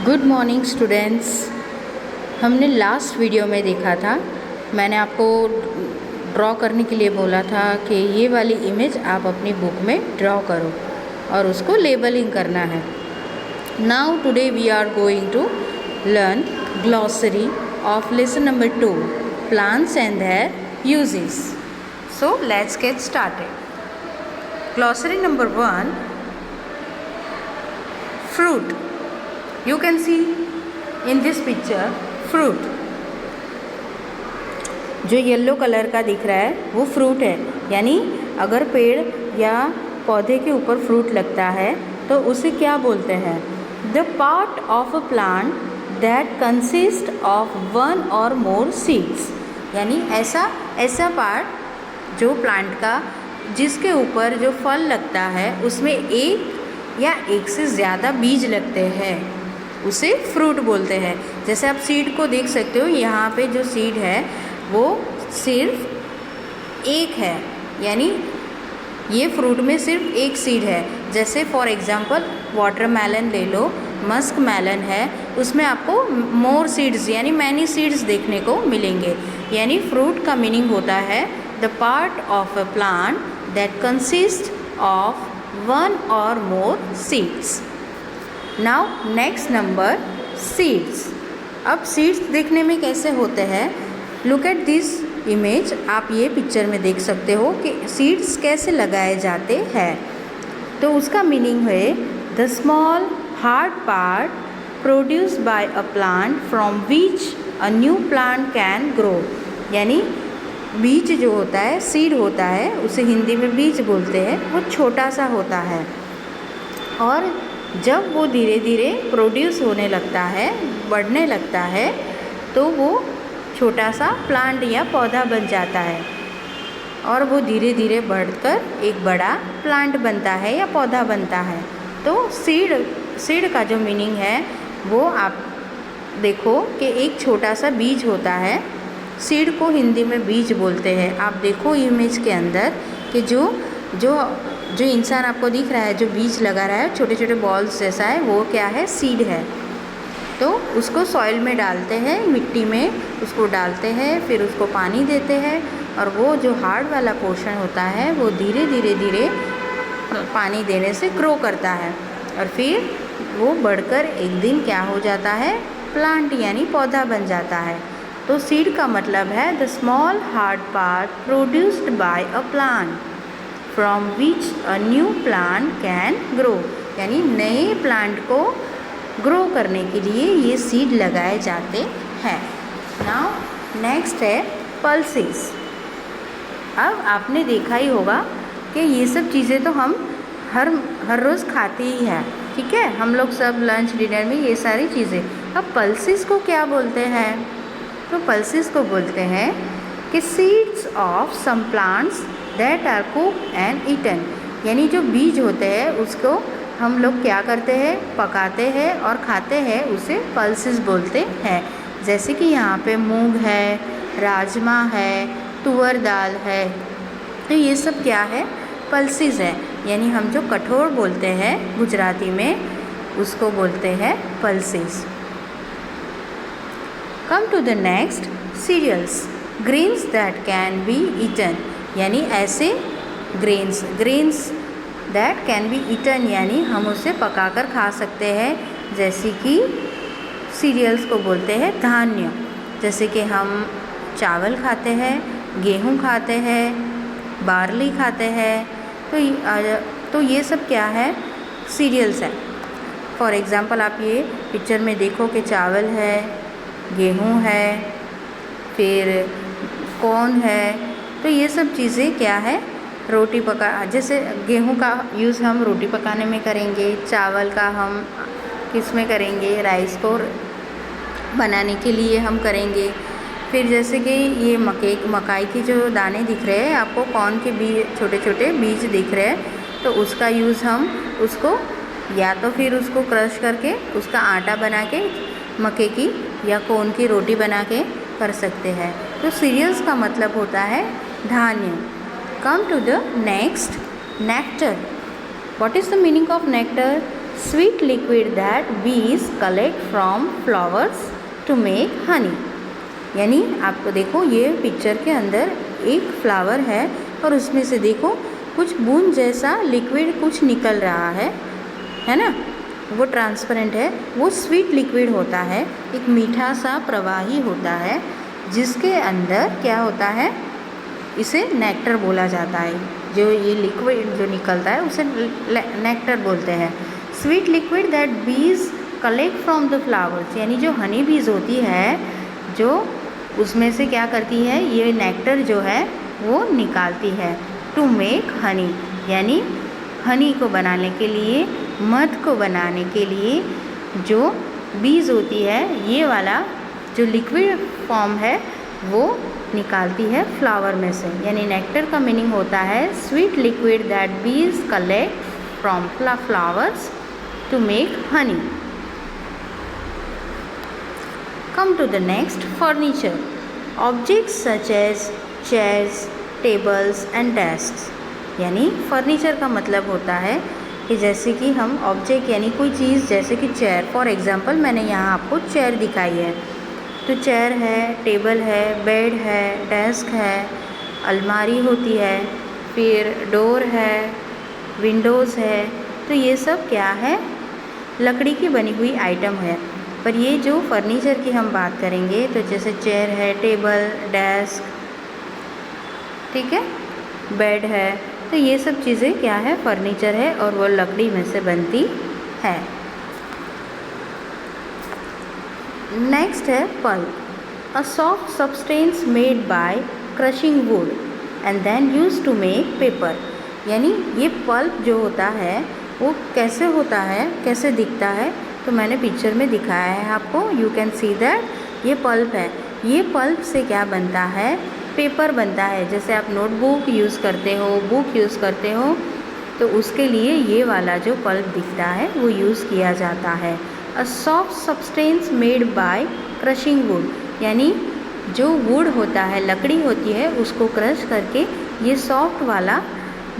Good morning students. हमने last video में देखा था, मैंने आपको ड्रॉ करने के लिए बोला था कि ये वाली इमेज आप अपनी बुक में ड्रॉ करो और उसको लेबलिंग करना है। Now today we are going to learn glossary of lesson number 2, plants and their uses. So let's get started. Glossary number 1, fruit. You can see in this picture fruit. जो yellow colour का दिख रहा है वो fruit है, यानी अगर पेड़ या पौधे के ऊपर फ्रूट लगता है तो उसे क्या बोलते हैं? The part of a plant that consist of one or more seeds, यानी ऐसा पार्ट जो प्लांट का जिसके ऊपर जो फल लगता है उसमें एक या एक से ज़्यादा बीज लगते हैं, उसे फ्रूट बोलते हैं। जैसे आप सीड को देख सकते हो, यहाँ पे जो सीड है वो सिर्फ एक है, यानी ये फ्रूट में सिर्फ एक सीड है। जैसे फॉर एग्जांपल वाटरमेलन ले लो, मस्क मेलन है, उसमें आपको मोर सीड्स यानी मैनी सीड्स देखने को मिलेंगे। यानी फ्रूट का मीनिंग होता है the part of a plant that consist of one or more seeds. Now next number seeds. अब सीड्स देखने में कैसे होते हैं? Look at this image. आप ये पिक्चर में देख सकते हो कि सीड्स कैसे लगाए जाते हैं। तो उसका मीनिंग है the small hard part produced by a plant from which a new plant can grow. यानी बीज जो होता है, सीड होता है, उसे हिंदी में बीज बोलते हैं, वो छोटा सा होता है और जब वो धीरे धीरे प्रोड्यूस होने लगता है, बढ़ने लगता है, तो वो छोटा सा प्लांट या पौधा बन जाता है और वो धीरे धीरे बढ़कर एक बड़ा प्लांट बनता है या पौधा बनता है। तो सीड का जो मीनिंग है वो आप देखो कि एक छोटा सा बीज होता है। सीड को हिंदी में बीज बोलते हैं। आप देखो इमेज के अंदर कि जो इंसान आपको दिख रहा है, जो बीज लगा रहा है, छोटे छोटे बॉल्स जैसा है, वो क्या है? सीड है। तो उसको सॉइल में डालते हैं, मिट्टी में उसको डालते हैं, फिर उसको पानी देते हैं और वो जो हार्ड वाला पोर्शन होता है वो धीरे धीरे पानी देने से ग्रो करता है और फिर वो बढ़कर एक दिन क्या हो जाता है? प्लांट यानी पौधा बन जाता है। तो सीड का मतलब है the small hard part produced by a plant from which a new plant can grow, यानी नए प्लांट को ग्रो करने के लिए ये सीड लगाए जाते हैं। नाउ नेक्स्ट है पल्सेस। अब आपने देखा ही होगा कि ये सब चीज़ें तो हम हर रोज़ खाते ही हैं, ठीक है? हम लोग सब लंच डिनर में ये सारी चीज़ें। अब पल्सेस को क्या बोलते हैं? तो पल्सेस को बोलते हैं कि seeds of some plants that are cooked and eaten, यानी जो बीज होते हैं उसको हम लोग क्या करते हैं? पकाते हैं और खाते हैं, उसे पल्सेस बोलते हैं। जैसे कि यहाँ पे मूंग है, राजमा है, तुअर दाल है, तो ये सब क्या है? पल्सेस है। यानी हम जो कठोर बोलते हैं गुजराती में, उसको बोलते हैं pulses. Come to the next, cereals, grains that can be eaten, यानी ऐसे grains that can be eaten, यानी हम उसे पकाकर खा सकते हैं। जैसे कि सीरियल्स को बोलते हैं धान्य। जैसे कि हम चावल खाते हैं, गेहूँ खाते हैं, बार्ली खाते हैं, तो ये सब क्या है? सीरियल्स है। फॉर एग्ज़ाम्पल आप ये पिक्चर में देखो कि चावल है, गेहूँ है, फिर कॉर्न है, तो ये सब चीज़ें क्या है? रोटी जैसे गेहूँ का यूज़ हम रोटी पकाने में करेंगे, चावल का हम किस में करेंगे? राइस को बनाने के लिए हम करेंगे। फिर जैसे कि ये मकाई की जो दाने दिख रहे हैं आपको, कॉर्न के बीज, छोटे छोटे बीज दिख रहे हैं, तो उसका यूज़ हम उसको या तो फिर उसको क्रश करके उसका आटा बना के मक्के की या कॉर्न की रोटी बना के कर सकते हैं। तो सीरियल्स का मतलब होता है धान्य। Come to the next, nectar. What is the meaning of nectar? Sweet liquid that bees collect from flowers to make honey. यानी आपको देखो ये पिक्चर के अंदर एक फ्लावर है और उसमें से देखो कुछ बूंद जैसा लिक्विड कुछ निकल रहा है ना, वो ट्रांसपेरेंट है, वो स्वीट लिक्विड होता है, एक मीठा सा प्रवाही होता है जिसके अंदर क्या होता है, इसे नेक्टर बोला जाता है। जो ये लिक्विड जो निकलता है उसे नेक्टर बोलते हैं। Sweet liquid that bees collect from the flowers, यानी जो हनी बीज होती है जो उसमें से क्या करती है, ये नेक्टर जो है वो निकालती है। टू मेक हनी, यानी हनी को बनाने के लिए, मध को बनाने के लिए जो बीज होती है ये वाला जो लिक्विड फॉर्म है वो निकालती है फ्लावर में से। यानी नेक्टर का मीनिंग होता है sweet liquid that bees collect from flowers to make honey. Come to the next, furniture. Objects such as chairs, tables and desks. यानी फर्नीचर का मतलब होता है कि जैसे कि हम ऑब्जेक्ट यानी कोई चीज़ जैसे कि चेयर, फॉर एग्जांपल मैंने यहाँ आपको चेयर दिखाई है, तो चेयर है, टेबल है, बेड है, डेस्क है, अलमारी होती है, फिर डोर है, विंडोज़ है, तो ये सब क्या है, लकड़ी की बनी हुई आइटम है। पर ये जो फर्नीचर की हम बात करेंगे तो जैसे चेयर है, टेबल, डेस्क, ठीक है, बेड है, तो ये सब चीज़ें क्या है, फर्नीचर है और वो लकड़ी में से बनती है। नेक्स्ट है pulp, a soft substance made by crushing wood and then use to make paper. यानी ये पल्प जो होता है वो कैसे होता है, कैसे दिखता है, तो मैंने पिक्चर में दिखाया है आपको, यू कैन सी दैट ये पल्प है। ये पल्प से क्या बनता है, पेपर बनता है। जैसे आप नोटबुक यूज़ करते हो, बुक यूज़ करते हो, तो उसके लिए ये वाला जो पल्प दिखता है वो यूज़ किया जाता है। अ soft substance made by crushing would, यानी जो वुड होता है, लकड़ी होती है, उसको क्रश करके ये सॉफ्ट वाला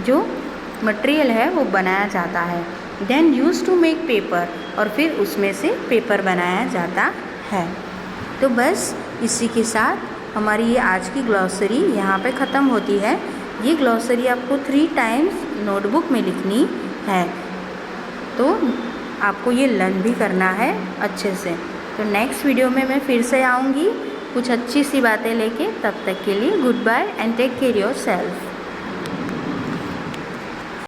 जो मटेरियल है वो बनाया जाता है। Then use to make paper, और फिर उसमें से पेपर बनाया जाता है। तो बस इसी के साथ हमारी ये आज की ग्लॉसरी यहाँ पे ख़त्म होती है। ये ग्लॉसरी आपको 3 टाइम्स नोटबुक में लिखनी है, तो आपको ये लर्न भी करना है अच्छे से। तो नेक्स्ट वीडियो में मैं फिर से आऊँगी कुछ अच्छी सी बातें लेके। तब तक के लिए goodbye and take care yourself.